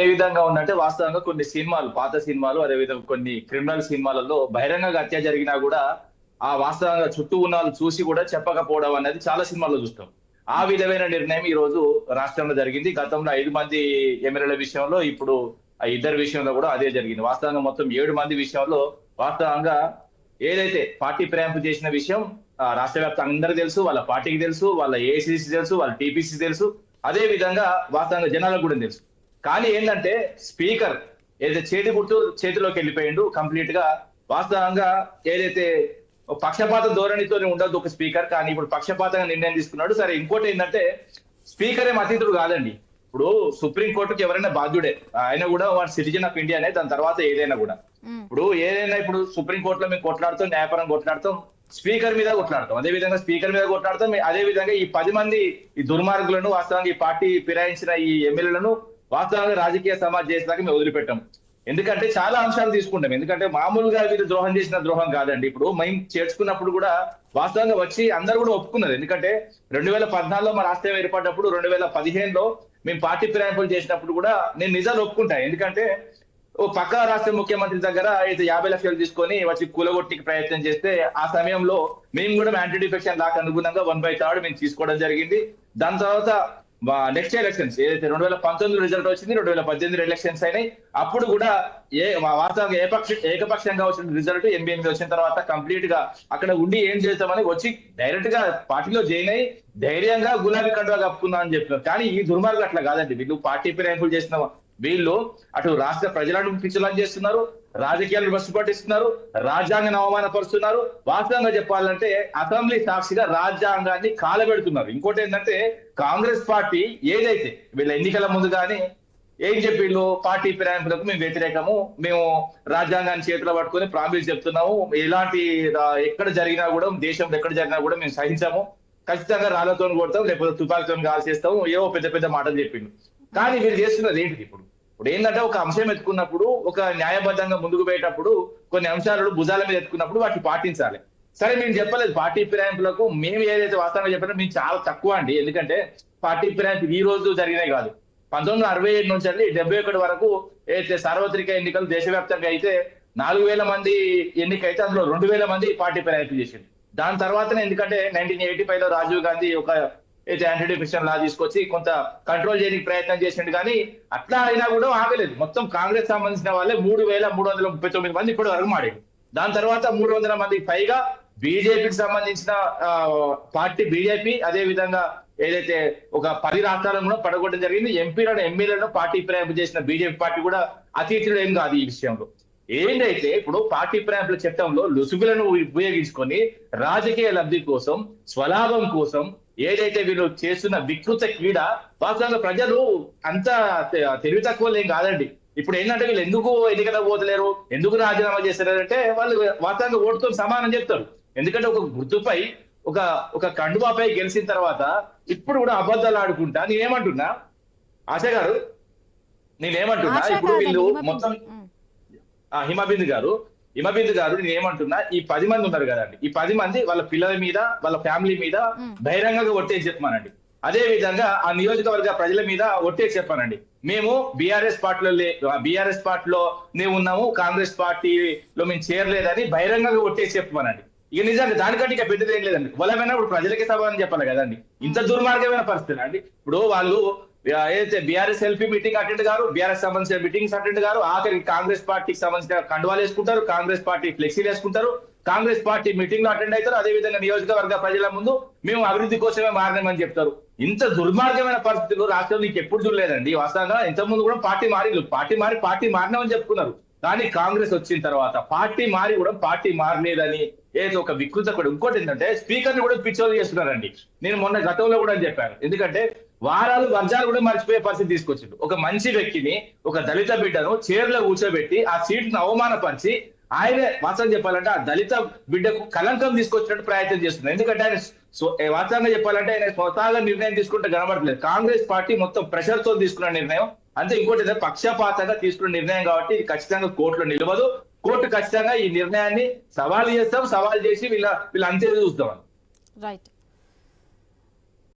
ఏ విధంగా ఉందంటే వాస్తవంగా కొన్ని సినిమాలు, పాత సినిమాలు, అదేవిధంగా కొన్ని క్రిమినల్ సినిమాలలో బహిరంగంగా హత్య జరిగినా కూడా ఆ వాస్తవంగా చుట్టూ ఉన్న వాళ్ళు చూసి కూడా చెప్పకపోవడం అనేది చాలా సినిమాల్లో చూస్తాం. ఆ విధమైన నిర్ణయం ఈ రోజు రాష్ట్రంలో జరిగింది. గతంలో 5 మంది ఎమ్మెల్యేల విషయంలో, ఇప్పుడు ఆ ఇద్దరి విషయంలో కూడా అదే జరిగింది. వాస్తవంగా మొత్తం 7 మంది విషయంలో వాస్తవంగా ఏదైతే పార్టీ ఫిరాయింపు చేసిన విషయం రాష్ట్ర వ్యాప్తంగా అందరికీ తెలుసు, వాళ్ళ పార్టీకి తెలుసు, వాళ్ళ ఏఐసీసీ తెలుసు, వాళ్ళ టీపీసీ తెలుసు. అదే విధంగా వాస్తవంగా జనాలకు కూడా తెలుసు. కానీ ఏంటంటే స్పీకర్ ఏదైతే చేతి గుర్తు చేతిలోకి వెళ్ళిపోయిండు కంప్లీట్ గా. వాస్తవంగా ఏదైతే పక్షపాత ధోరణితో ఉండదు ఒక స్పీకర్, కానీ ఇప్పుడు పక్షపాతంగా నిర్ణయం తీసుకున్నాడు. సరే, ఇంకోటి ఏంటంటే స్పీకర్ ఏం అతీతుడు కాదండి. ఇప్పుడు సుప్రీం కోర్టుకి ఎవరైనా బాధ్యుడే, ఆయన కూడా వాడు సిటిజన్ ఆఫ్ ఇండియానే. దాని తర్వాత ఏదైనా కూడా ఇప్పుడు సుప్రీం కోర్టులో మేము కొట్లాడుతాం, న్యాయపరంగా కొట్లాడతాం, స్పీకర్ మీద కొట్లాడతాం, అదే విధంగా స్పీకర్ మీద కొట్లాడతాం. అదే విధంగా ఈ 10 మంది ఈ దుర్మార్గులను, వాస్తవంగా ఈ పార్టీ ఫిరాయించిన ఈ ఎమ్మెల్యేలను వాస్తవంగా రాజకీయ సమాజ్ చేసేదాకా మేము వదిలిపెట్టాం. ఎందుకంటే చాలా అంశాలు తీసుకుంటాం. ఎందుకంటే మామూలుగా వీళ్ళు ద్రోహం చేసిన ద్రోహం కాదండి. ఇప్పుడు మేము చేర్చుకున్నప్పుడు కూడా వాస్తవంగా వచ్చి అందరూ కూడా ఒప్పుకున్నారు. ఎందుకంటే 2014లో మా రాష్ట్రం ఏర్పడినప్పుడు, 2015లో మేము పార్టీ ఫిరాయింపులు చేసినప్పుడు కూడా నేను నిజాలు ఒప్పుకుంటా. ఎందుకంటే ఓ పక్క రాష్ట్ర ముఖ్యమంత్రి దగ్గర అయితే 50 లక్షలు తీసుకొని వచ్చి కూలగొట్టికి ప్రయత్నం చేస్తే ఆ సమయంలో మేము కూడా యాంటీ డిఫెక్షన్ లాక్ అనుగుణంగా 1/3 మేము తీసుకోవడం జరిగింది. దాని తర్వాత నెక్స్ట్ ఎలక్షన్స్ ఏదైతే 2019 రిజల్ట్ వచ్చింది, 2018 ఎలక్షన్స్ అయినాయి. అప్పుడు కూడా వాస్తవంగా ఏకపక్షంగా వచ్చిన రిజల్ట్ 88 వచ్చిన తర్వాత కంప్లీట్ గా అక్కడ ఉండి ఏం చేస్తామని వచ్చి డైరెక్ట్ గా పార్టీలో జాయిన్ అయ్యి ధైర్యంగా గులాబీ కండువా కప్పుకుందాం అని చెప్పినారు. కానీ ఈ దుర్మార్గులు అట్లా కాదండి. వీళ్ళు పార్టీ ఫిరాయింపులు చేసిన వీళ్ళు అటు రాష్ట్ర ప్రజలను పిచ్చిలని చేస్తున్నారు, రాజకీయాలను బస్సు పట్టిస్తున్నారు, రాజ్యాంగాన్ని అవమానపరుస్తున్నారు. వాస్తవంగా చెప్పాలంటే అసెంబ్లీ సాక్షిగా రాజ్యాంగాన్ని కాలబెడుతున్నారు. ఇంకోటి ఏంటంటే కాంగ్రెస్ పార్టీ ఏదైతే వీళ్ళ ఎన్నికల ముందు కానీ ఏం చెప్పిళ్ళు, పార్టీ ఫిరాయింపులకు మేము వ్యతిరేకము, మేము రాజ్యాంగాన్ని చేతిలో పట్టుకొని ప్రామిస్ చెప్తున్నాము, ఎలాంటి ఎక్కడ జరిగినా కూడా, దేశంలో ఎక్కడ జరిగినా కూడా మేము సహించాము, ఖచ్చితంగా రాళ్లతో కొడతాం, లేకపోతే తుపాకీతో కాల్ చేస్తాము, ఏవో పెద్ద పెద్ద మాటలు చెప్పిండు. కానీ వీళ్ళు చేస్తున్నది ఏంటిది? ఇప్పుడు ఏంటంటే ఒక అంశం ఎత్తుకున్నప్పుడు, ఒక న్యాయబద్ధంగా ముందుకు పోయేటప్పుడు కొన్ని అంశాలను భుజాల మీద ఎత్తుకున్నప్పుడు వాటిని పాటించాలి. సరే, మేము చెప్పలేదు పార్టీ ఫిరాయింపులకు. మేము ఏదైతే వాస్తవంగా చెప్పినా మేము చాలా తక్కువ అండి. ఎందుకంటే పార్టీ ఫిరాయింపు ఈ రోజు జరిగినాయి కాదు. 1967 నుంచి 71 వరకు ఏదైతే సార్వత్రిక ఎన్నికలు దేశవ్యాప్తంగా అయితే 4000 మంది ఎన్నికైతే అందులో 2000 మంది పార్టీ ఫిరాయింపు చేసింది. దాని తర్వాతనే ఎందుకంటే 1985లో రాజీవ్ గాంధీ ఒక అయితే యాంటీ డిఫెక్షన్ లా తీసుకొచ్చి కొంత కంట్రోల్ చేయడానికి ప్రయత్నం చేసిండు. కానీ అట్లా అయినా కూడా ఆగలేదు. మొత్తం కాంగ్రెస్ సంబంధించిన వాళ్ళే 3339 మంది ఇప్పటి వరకు మాడారు. దాని తర్వాత 300 మందికి పైగా బీజేపీకి సంబంధించిన పార్టీ బీజేపీ, అదే విధంగా ఏదైతే ఒక 10 రాష్ట్రాలను కూడా పడగొట్టడం జరిగింది. ఎంపీలను, ఎమ్మెల్యేలను పార్టీ ఫిరాయింపు చేసిన బీజేపీ పార్టీ కూడా అతీతులు ఏం కాదు ఈ విషయంలో. ఏంటైతే ఇప్పుడు పార్టీ ఫిరాయింపుల చట్టంలో లుసుగులను ఉపయోగించుకొని రాజకీయ లబ్ధి కోసం, స్వలాభం కోసం ఏదైతే వీళ్ళు చేస్తున్న వికృత క్రీడ, వాస్తవంగా ప్రజలు అంత తెలివి తక్కువ ఏం కాదండి. ఇప్పుడు ఏంటంటే వీళ్ళు ఎందుకు ఎన్నికలకు పోతలేరు, ఎందుకు రాజీనామా చేస్తారంటే వాళ్ళు వాస్తవంగా ఓటుతో సమానం చెప్తారు. ఎందుకంటే ఒక గుర్తుపై ఒక కండువాపై గెలిచిన తర్వాత ఇప్పుడు కూడా అబద్ధాలు ఆడుకుంటా నేనేమంటున్నా, ఆశ గారు నేనేమంటున్నా, ఇప్పుడు వీళ్ళు మొత్తం హిమబిందు గారు నేనేమంటున్నా, ఈ 10 మంది ఉన్నారు కదండి, ఈ 10 మంది వాళ్ళ పిల్లల మీద, వాళ్ళ ఫ్యామిలీ మీద బహిరంగంగా ఒట్టేసి చెప్పానండి. అదే విధంగా ఆ నియోజకవర్గ ప్రజల మీద ఒట్టేసి చెప్పానండి. మేము బీఆర్ఎస్ పార్టీలో మేము ఉన్నాము, కాంగ్రెస్ పార్టీలో మేము చేరలేదని బహిరంగంగా ఒట్టేసి చెప్పానండి. ఇక నిజంగా దానికంటే ఇక పెద్దది ఏం లేదండి. వాళ్ళమైనా ఇప్పుడు ప్రజలకి సమాధానం చెప్పాలి కదండి. ఇంత దుర్మార్గమైన పరిస్థితి అండి. ఇప్పుడు వాళ్ళు ఏదైతే బీఆర్ఎస్ ఎల్పీ మీటింగ్ అటెండ్ గారు, బీఆర్ఎస్ సంబంధించిన మీటింగ్స్ అటెండ్ గారు, ఆఖరికి కాంగ్రెస్ పార్టీకి సంబంధించిన కండువాలు వేసుకుంటారు, కాంగ్రెస్ పార్టీ ఫ్లెక్సీలు వేసుకుంటారు, కాంగ్రెస్ పార్టీ మీటింగ్ లో అటెండ్ అవుతారు. అదే విధంగా నియోజకవర్గ ప్రజల ముందు మేము అభివృద్ధి కోసమే మారినామని చెప్తారు. ఇంత దుర్మార్గమైన పరిస్థితులు రాష్ట్రంలో నీకు ఎప్పుడు చూడలేదండి. వాస్తవంగా ఇంతకుముందు కూడా పార్టీ మారినామని చెప్పుకున్నారు. కానీ కాంగ్రెస్ వచ్చిన తర్వాత పార్టీ మారి కూడా పార్టీ మారలేదని ఏదో ఒక వికృత కూడా. ఇంకోటి ఏంటంటే స్పీకర్ ని కూడా పిచ్చోలు చేస్తున్నారండి. నేను మొన్న గతంలో కూడా చెప్పాను. ఎందుకంటే వర్గాలు కూడా మర్చిపోయే పరిస్థితి తీసుకొచ్చిండు. ఒక మంచి వ్యక్తిని, ఒక దళిత బిడ్డను చైర్లో కూర్చోబెట్టి ఆ సీట్ను అవమానపరిచి ఆయనే వాస్తవం చెప్పాలంటే ఆ దళిత బిడ్డకు కలంకం తీసుకొచ్చినట్టు ప్రయత్నం చేస్తున్నారు. ఎందుకంటే ఆయన వాస్తవంగా చెప్పాలంటే ఆయన స్వతహాగా నిర్ణయం తీసుకుంటే కనబడట్లేదు. కాంగ్రెస్ పార్టీ మొత్తం ప్రెషర్ తో తీసుకున్న నిర్ణయం. అంతే, ఇంకోటి పక్షపాతంగా తీసుకున్న నిర్ణయం కాబట్టి ఇది ఖచ్చితంగా కోర్టులో నిలవదు. కోర్టు ఖచ్చితంగా ఈ నిర్ణయాన్ని సవాల్ చేస్తాం, సవాల్ చేసి వీళ్ళ అంతే చూస్తాం. రైట్.